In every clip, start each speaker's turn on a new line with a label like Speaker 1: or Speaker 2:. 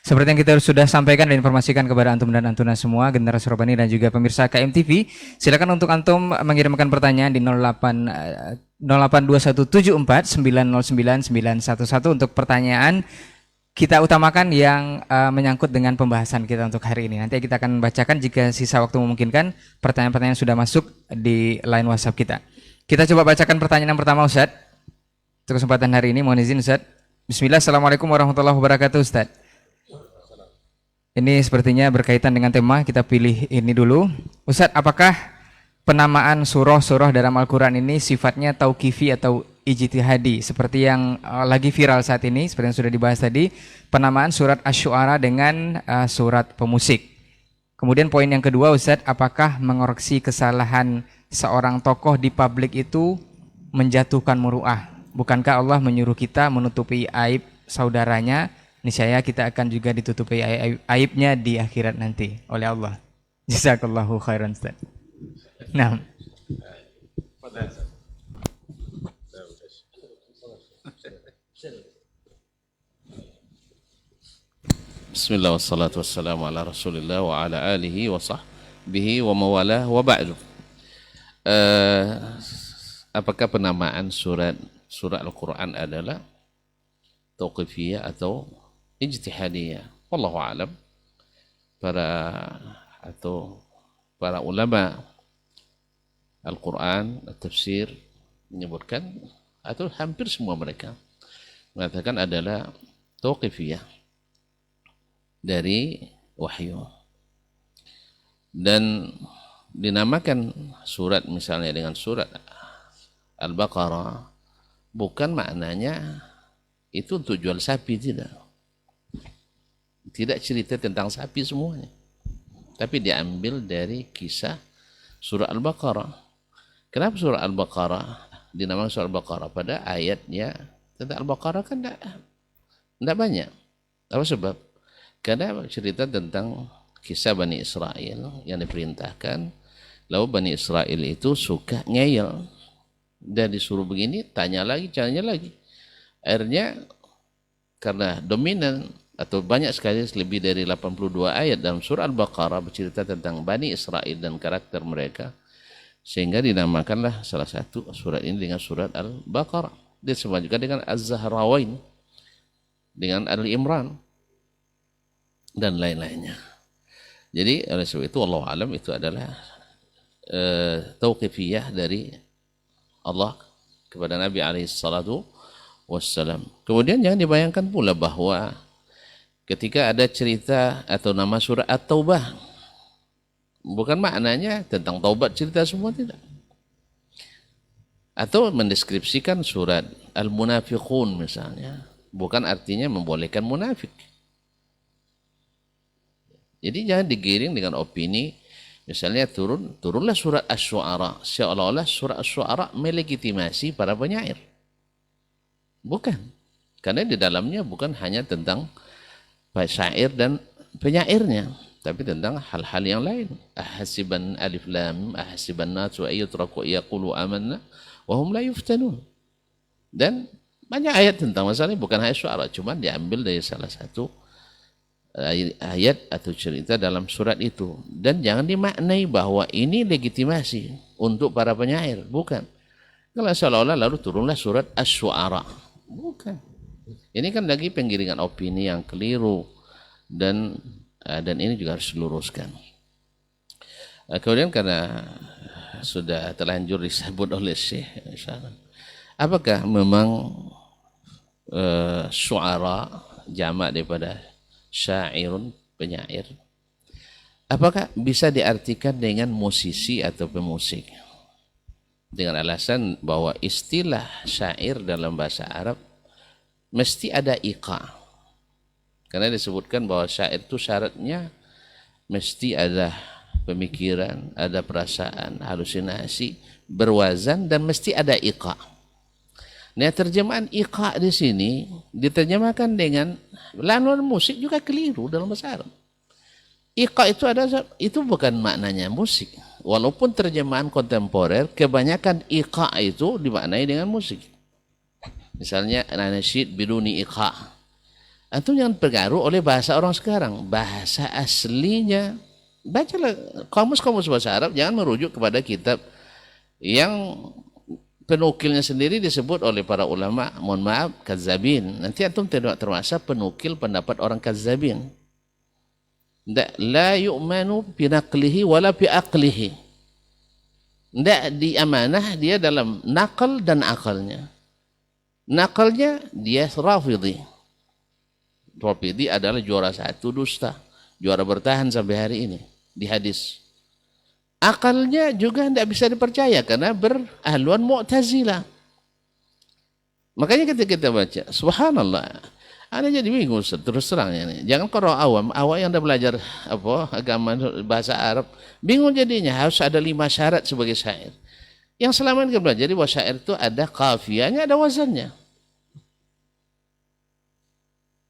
Speaker 1: Seperti yang kita sudah sampaikan dan informasikan kepada antum dan antuna semua, generasi Robani dan juga pemirsa KMTV, silakan untuk antum mengirimkan pertanyaan di 082174909911 untuk pertanyaan kita utamakan yang menyangkut dengan pembahasan kita untuk hari ini. Nanti kita akan bacakan jika sisa waktu memungkinkan pertanyaan-pertanyaan sudah masuk di line WhatsApp kita. Kita coba bacakan pertanyaan yang pertama, Ustaz. Untuk kesempatan hari ini, mohon izin, Ustaz. Bismillah, Assalamualaikum warahmatullahi wabarakatuh, Ustaz. Ini sepertinya berkaitan dengan tema, kita pilih ini dulu. Ustaz, apakah penamaan surah-surah dalam Al-Quran ini sifatnya tauqifi atau ijtihadi? Seperti yang lagi viral saat ini, seperti yang sudah dibahas tadi, penamaan surat Asy-Syu'ara dengan surat pemusik. Kemudian poin yang kedua, Ustaz, apakah mengoreksi kesalahan seorang tokoh di publik itu menjatuhkan muru'ah? Bukankah Allah menyuruh kita menutupi aib saudaranya? Niscaya kita akan juga ditutupi aibnya di akhirat nanti oleh Allah. Jazakallahu khairan, Ustaz. Nah.
Speaker 2: Bismillah wassalatu wassalamu ala rasulillah wa ala alihi wa sahbihi wa mawalah wa ba'du. Apakah penamaan surat Al-Quran adalah tauqifiyah atau ijtihadiyah? Wallahu a'lam. Para ulama Al-Quran, tafsir menyebutkan, atau hampir semua mereka mengatakan adalah tauqifiyah dari wahyu, dan dinamakan surat misalnya dengan surat Al-Baqarah bukan maknanya itu untuk jual sapi, tidak cerita tentang sapi semuanya, tapi diambil dari kisah surah Al-Baqarah. Kenapa surah Al-Baqarah dinamakan surah Al-Baqarah? Pada ayatnya tentang Al-Baqarah kan tidak banyak. Apa sebab? Karena cerita tentang kisah Bani Israel yang diperintahkan, lalu Bani Israel itu suka ngeyel, dan disuruh begini, tanya lagi. Akhirnya karena dominan atau banyak sekali, lebih dari 82 ayat dalam surah Al-Baqarah bercerita tentang Bani Israel dan karakter mereka, sehingga dinamakanlah salah satu surat ini dengan surat Al-Baqarah. Disebut juga dengan Az-Zahrawain, dengan Al-Imran, dan lain-lainnya. Jadi oleh sebab itu Allah alam itu adalah tauqifiyah dari Allah kepada Nabi alaihi salatu wassalam. Kemudian jangan dibayangkan pula bahwa ketika ada cerita atau nama surah At-Taubah, bukan maknanya tentang taubat cerita semua, tidak. Atau mendeskripsikan surat Al-Munafiqun misalnya, bukan artinya membolehkan munafik. Jadi jangan digiring dengan opini, misalnya turunlah surat Asy-Syu'ara, seolah-olah surat Asy-Syu'ara melegitimasi para penyair. Bukan. Karena di dalamnya bukan hanya tentang syair dan penyairnya, tapi tentang hal-hal yang lain. Ahasiban alif lam, ahasiban nasu ayyutraku yaqulu amanna wa hum la yuftanun. Dan banyak ayat tentang masalah ini, bukan hanya Asy-Syu'ara, cuma diambil dari salah satu ayat atau cerita dalam surat itu, dan jangan dimaknai bahwa ini legitimasi untuk para penyair, bukan. Kalau seolah-olah lalu turunlah surat Asy-Syu'ara, bukan. Ini kan lagi penggiringan opini yang keliru, dan ini juga harus diluruskan. Kemudian karena sudah terlanjur disebut oleh Syekh, apakah memang syu'ara jamak daripada syairun, penyair, apakah bisa diartikan dengan musisi atau pemusik? Dengan alasan bahwa istilah syair dalam bahasa Arab mesti ada iqa, karena disebutkan bahwa syair itu syaratnya mesti ada pemikiran, ada perasaan, halusinasi, berwazan, dan mesti ada iqa. Nah, terjemahan iqa di sini diterjemahkan dengan laluan musik juga keliru dalam bahasa Arab. Iqa itu bukan maknanya musik. Walaupun terjemahan kontemporer kebanyakan iqa itu dimaknai dengan musik. Misalnya nasyid biduni iqa, Antum jangan terpengaruh oleh bahasa orang sekarang. Bahasa aslinya, bacalah kamus-kamus bahasa Arab, jangan merujuk kepada kitab yang penukilnya sendiri disebut oleh para ulama, mohon maaf, kadzabin. Nanti antum tidak termasuk penukil pendapat orang kadzabin. La yu'manu binaqlihi wala biaqlihi. Tidak diamanah dia dalam nakal dan akalnya. Nakalnya dia Rafidhi. Rafidhi adalah juara satu dusta, juara bertahan sampai hari ini di hadis. Akalnya juga tidak bisa dipercaya karena berahluan Mu'tazilah. Makanya ketika kita baca, subhanallah, ada jadi bingung terus terangnya nih. Jangan kalau awam yang udah belajar agama bahasa Arab, bingung jadinya harus ada 5 syarat sebagai syair. Yang selama ini kita belajar bahwa syair itu ada kafiyahnya, ada wazannya.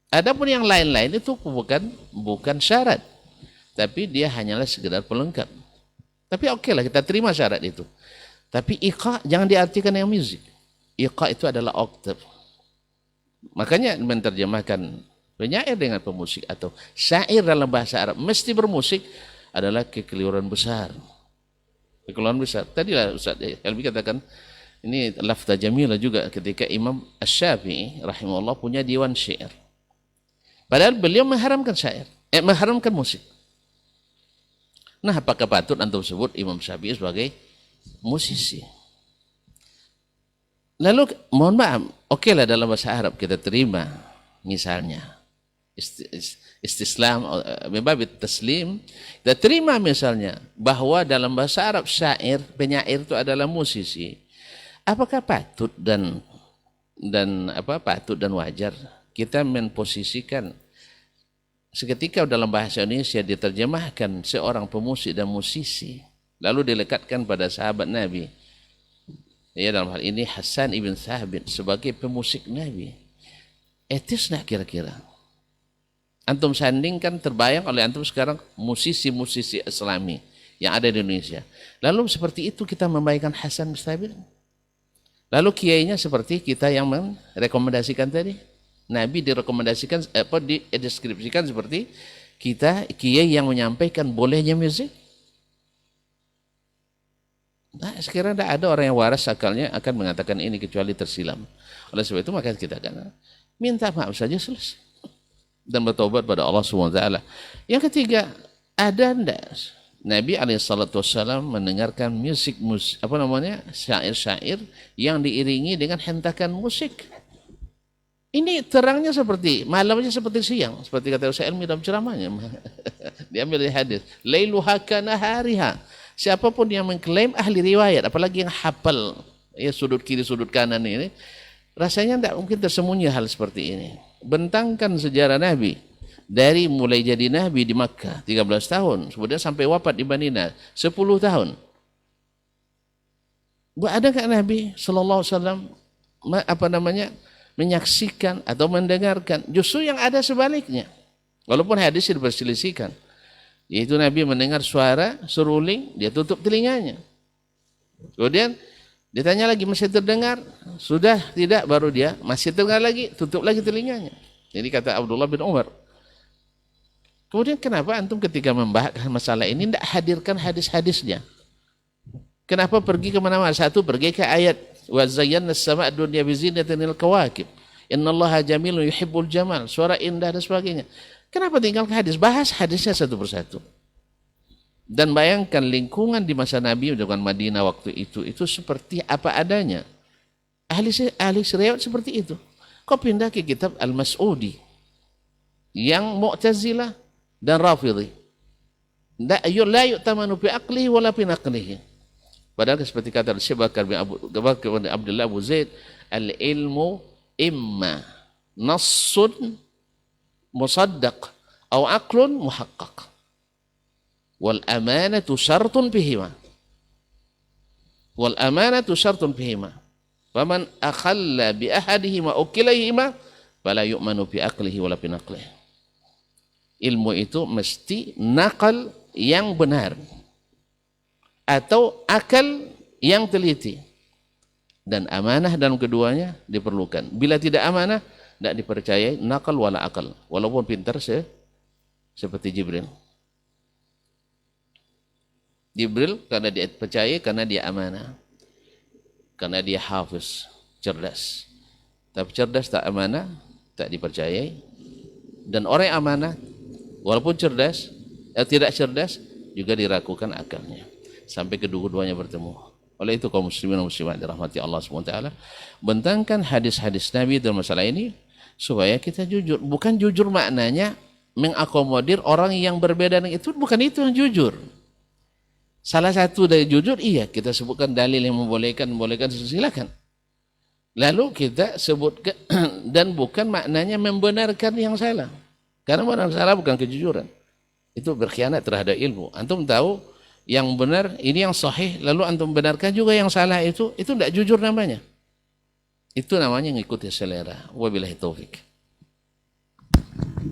Speaker 2: Adapun yang lain-lain itu bukan syarat, tapi dia hanyalah sekedar pelengkap. Tapi oke lah kita terima syarat itu. Tapi iqa jangan diartikan yang musik. Iqa itu adalah oktav. Makanya menerjemahkan penyair dengan pemusik atau syair dalam bahasa Arab mesti bermusik adalah kekeliruan besar. Kekeliruan besar. Tadilah Ustaz Helmi katakan ini lafza jamilah juga ketika Imam Asy-Syafi'i rahimahullah punya diwan syair. Padahal beliau mengharamkan syair, mengharamkan musik. Nah, apakah patut antum sebut Imam Syafi'i sebagai musisi? Lalu, mohon maaf, oke lah dalam bahasa Arab kita terima, misalnya istislam, membabit taslim, kita terima misalnya bahwa dalam bahasa Arab syair, penyair itu adalah musisi. Apakah patut dan wajar kita memposisikan seketika dalam bahasa Indonesia diterjemahkan seorang pemusik dan musisi lalu dilekatkan pada sahabat Nabi, ya dalam hal ini Hasan ibn Thabit sebagai pemusik Nabi, etis nak kira-kira? Antum sandingkan, terbayang oleh antum sekarang musisi-musisi Islami yang ada di Indonesia, lalu seperti itu kita membaikkan Hasan bin Thabit, lalu kiainya seperti kita yang merekomendasikan tadi. Nabi direkomendasikan, dideskripsikan seperti kita kiai yang menyampaikan bolehnya musik. Nah, sekarang tidak ada orang yang waras akalnya akan mengatakan ini kecuali tersilam. Oleh sebab itu maka kita akan minta maaf saja selesai dan bertobat pada Allah SWT. Yang ketiga, ada tidak Nabi SAW mendengarkan syair-syair yang diiringi dengan hentakan musik. Ini terangnya seperti, malamnya seperti siang. Seperti kata Ustaz Elmi dalam ceramahnya. Diambil dari hadis. Lailuha kanahariha. Siapapun yang mengklaim ahli riwayat, apalagi yang hafal ya sudut kiri, sudut kanan ini, rasanya tidak mungkin tersembunyi hal seperti ini. Bentangkan sejarah Nabi. Dari mulai jadi Nabi di Makkah, 13 tahun. Kemudian sampai wafat di Madinah, 10 tahun. Adakah Nabi SAW menyaksikan atau mendengarkan? Justru yang ada sebaliknya. Walaupun hadis diperselisihkan, yaitu Nabi mendengar suara seruling, dia tutup telinganya. Kemudian ditanya lagi, masih terdengar? Sudah tidak, baru dia masih terdengar lagi, tutup lagi telinganya. Jadi kata Abdullah bin Umar. Kemudian kenapa antum ketika membahas masalah ini tidak hadirkan hadis-hadisnya? Kenapa pergi ke mana-mana? Satu, pergi ke ayat wa zayyana as-sama'a dunya bi zinatil kawakib. Innallaha jamilun yuhibbul jamal. Suara indah dan sebagainya. Kenapa tinggalkan hadis? Bahas hadisnya satu persatu. Dan bayangkan lingkungan di masa Nabi dengan Madinah waktu itu seperti apa adanya. Ahli riwayat seperti itu. Kau pindah ke kitab Al-Mas'udi yang Mu'tazilah dan Rafidhi. La yu'tamanu bi aqlihi wala bi naqlihi. Padahal seperti kata Syekh Bakar bin Abdullah Abu Zaid, al-ilmu imma nassun musaddaq atau aqlun muhaqqaq. Wal amanatu syartun bihima. Wal amanatu syartun bihima. Faman akhalla bi ahadihima ukilayhima fala yu'manu bi aqlihi wala bi naqlihi. Ilmu itu mesti nakal yang benar atau akal yang teliti, dan amanah dalam keduanya diperlukan. Bila tidak amanah, tidak dipercayai nakal wala akal, walaupun pintar seperti Jibril. Jibril karena dia percaya, karena dia amanah, karena dia hafiz, cerdas. Tapi cerdas tak amanah, tak dipercayai. Dan orang yang amanah, walaupun cerdas, tidak cerdas, juga diragukan akalnya. Sampai kedua-duanya bertemu. Oleh itu kaum muslimin dan muslimat dirahmati Allah SWT, bentangkan hadis-hadis Nabi dalam masalah ini, supaya kita jujur. Bukan jujur maknanya mengakomodir orang yang berbeda dengan itu, bukan itu yang jujur. Salah satu dari jujur, iya, kita sebutkan dalil yang membolehkan, silakan. Lalu kita sebutkan, dan bukan maknanya membenarkan yang salah. Karena yang salah bukan kejujuran. Itu berkhianat terhadap ilmu. Antum tahu yang benar, ini yang sahih, lalu antum benarkan juga yang salah itu tidak jujur namanya. Itu namanya ngikuti selera. Wabillahi taufik.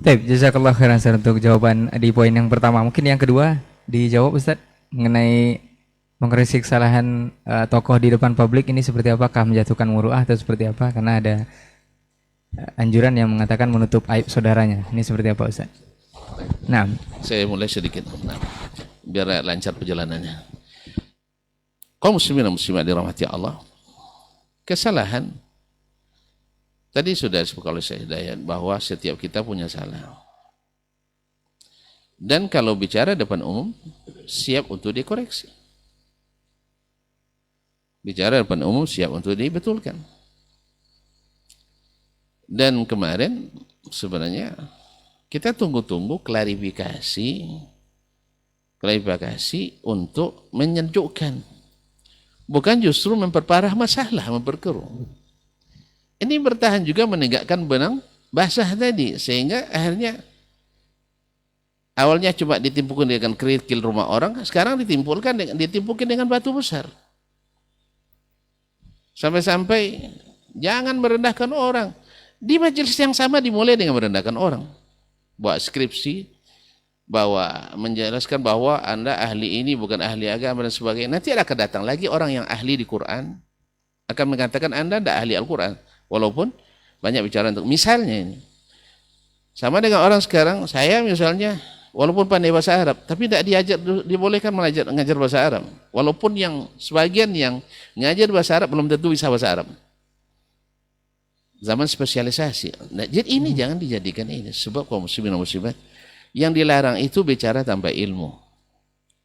Speaker 1: Baik, jazakallah khairan Ustaz untuk jawaban di poin yang pertama. Mungkin yang kedua dijawab Ustaz mengenai mengkritik kesalahan tokoh di depan publik ini seperti apakah menjatuhkan muruah atau seperti apa? Karena ada anjuran yang mengatakan menutup aib saudaranya. Ini seperti apa Ustaz? Nah,
Speaker 2: saya mulai sedikit. Nah, biar lancar perjalanannya. Kaum muslimin dan muslimat dirahmati Allah, kesalahan tadi sudah disebutkan oleh Syekh Hidayat bahwa setiap kita punya salah. Dan kalau bicara depan umum, siap untuk dikoreksi. Bicara depan umum, siap untuk dibetulkan. Dan kemarin sebenarnya kita tunggu-tunggu klarifikasi untuk menyejukkan, bukan justru memperparah masalah, memperkeruh. Ini bertahan juga menegakkan benang basah tadi, sehingga akhirnya awalnya cuma ditimpukan dengan kerikil rumah orang, sekarang ditimpukin dengan batu besar. Sampai-sampai jangan merendahkan orang. Di majelis yang sama dimulai dengan merendahkan orang. Bawa skripsi, bahwa menjelaskan bahwa Anda ahli ini bukan ahli agama dan sebagainya. Nanti akan datang lagi orang yang ahli di Quran akan mengatakan Anda tidak ahli Al-Quran, walaupun banyak bicara untuk misalnya ini. Sama dengan orang sekarang, saya misalnya walaupun pandai bahasa Arab, tapi tidak dibolehkan mengajar bahasa Arab. Walaupun yang sebagian yang mengajar bahasa Arab belum tentu bisa bahasa Arab. Zaman spesialisasi. Nah, jadi ini jangan dijadikan ini, sebab kaum muslimin dan muslimat yang dilarang itu bicara tanpa ilmu.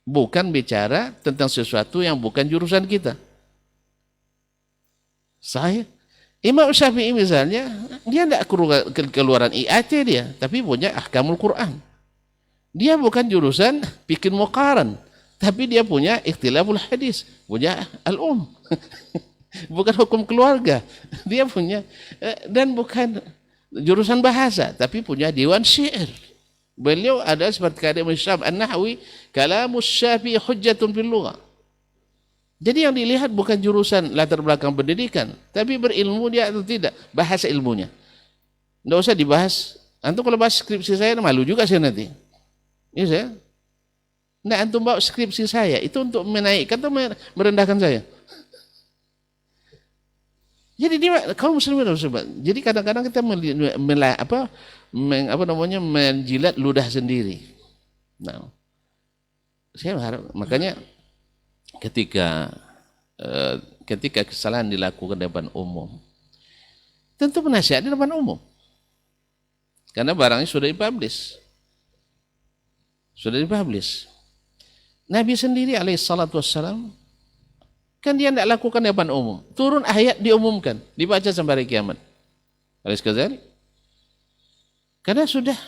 Speaker 2: Bukan bicara tentang sesuatu yang bukan jurusan kita. Imam Syafi'i misalnya, dia tidak keluaran IAT dia, tapi punya ahkamul Quran. Dia bukan jurusan bikin muqaran, tapi dia punya ikhtilaful hadis, punya al-um. Bukan hukum keluarga. Dia punya, dan bukan jurusan bahasa, tapi punya diwan syair. Beliau ada seperti kata Imam Syam An-Nahwi, kalamus Syafi'i hujjatun fil lugha. Jadi yang dilihat bukan jurusan latar belakang pendidikan, tapi berilmu dia atau tidak, bahasa ilmunya. Tidak usah dibahas. Antum kalau bahas skripsi saya, malu juga saya nanti. Ini saya. Nah, antum bawa skripsi saya, itu untuk menaikkan atau merendahkan saya? Jadi dia kaum muslimin dan muslimat. Jadi kadang-kadang kita menjilat ludah sendiri. Nah, saya harap makanya ketika kesalahan dilakukan di depan umum, tentu penasihat di depan umum. Karena barangnya sudah dipublish. Nabi sendiri alaihissalatu wassalam, kan dia tidak lakukan di depan umum. Turun ayat diumumkan, dibaca sampai hari kiamat. Al-Ghazali. Karena sudah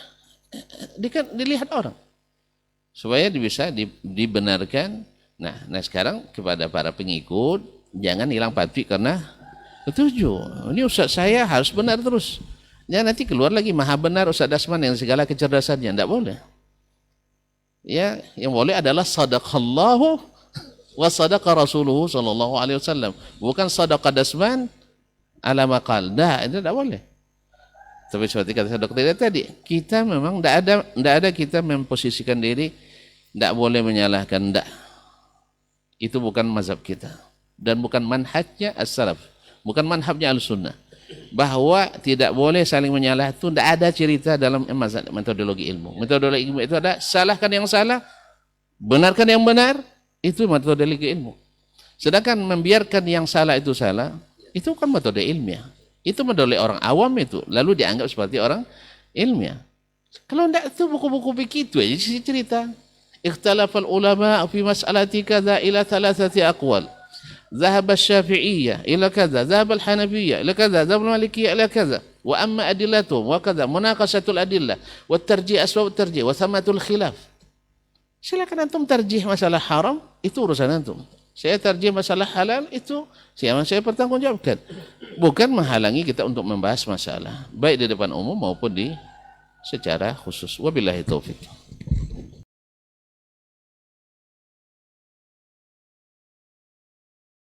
Speaker 2: dilihat orang. Supaya bisa dibenarkan. Nah sekarang kepada para pengikut, jangan hilang pati karena ketujuh. Ini ustaz saya harus benar terus. Ya nanti keluar lagi maha benar Ustaz Dasman yang segala kecerdasannya. Tidak boleh. Ya, yang boleh adalah sadaqallahu wa sadaqa rasuluhu sallallahu alaihi wasallam, bukan sadaqa Dasman ala maqal. Itu tidak boleh. Tapi seperti kata dokter tadi, kita memang tidak ada kita memposisikan diri, tidak boleh menyalahkan, tidak. Itu bukan mazhab kita dan bukan manhajnya as-salaf, bukan manhajnya al-sunnah. bahwa tidak boleh saling menyalah itu tidak ada cerita dalam metodologi ilmu. Metodologi ilmu itu ada salahkan yang salah, benarkan yang benar, itu metodologi ilmu. Sedangkan membiarkan yang salah, itu kan metode ilmiah. Itu metode orang awam itu, lalu dianggap seperti orang ilmiah. Kalau tidak itu buku-buku begitu aja cerita. Ikhtalafal ulama fi mas'alati kadza ila thalathati aqwal. ذهب الشافعية إلى كذا، ذهب الحنفية إلى كذا، ذهب المالكية إلى كذا، وأما أدلتهم وكذا، مناقشة الأدلة والترجيح أسباب الترجيح وثمة الخلاف. Silakan antum tarjih masalah haram, itu urusan antum. Saya tarjih masalah halal, itu saya pertanggungjawabkan. Bukan menghalangi kita untuk membahas masalah baik di depan umum maupun di secara khusus. Wabillahi taufik.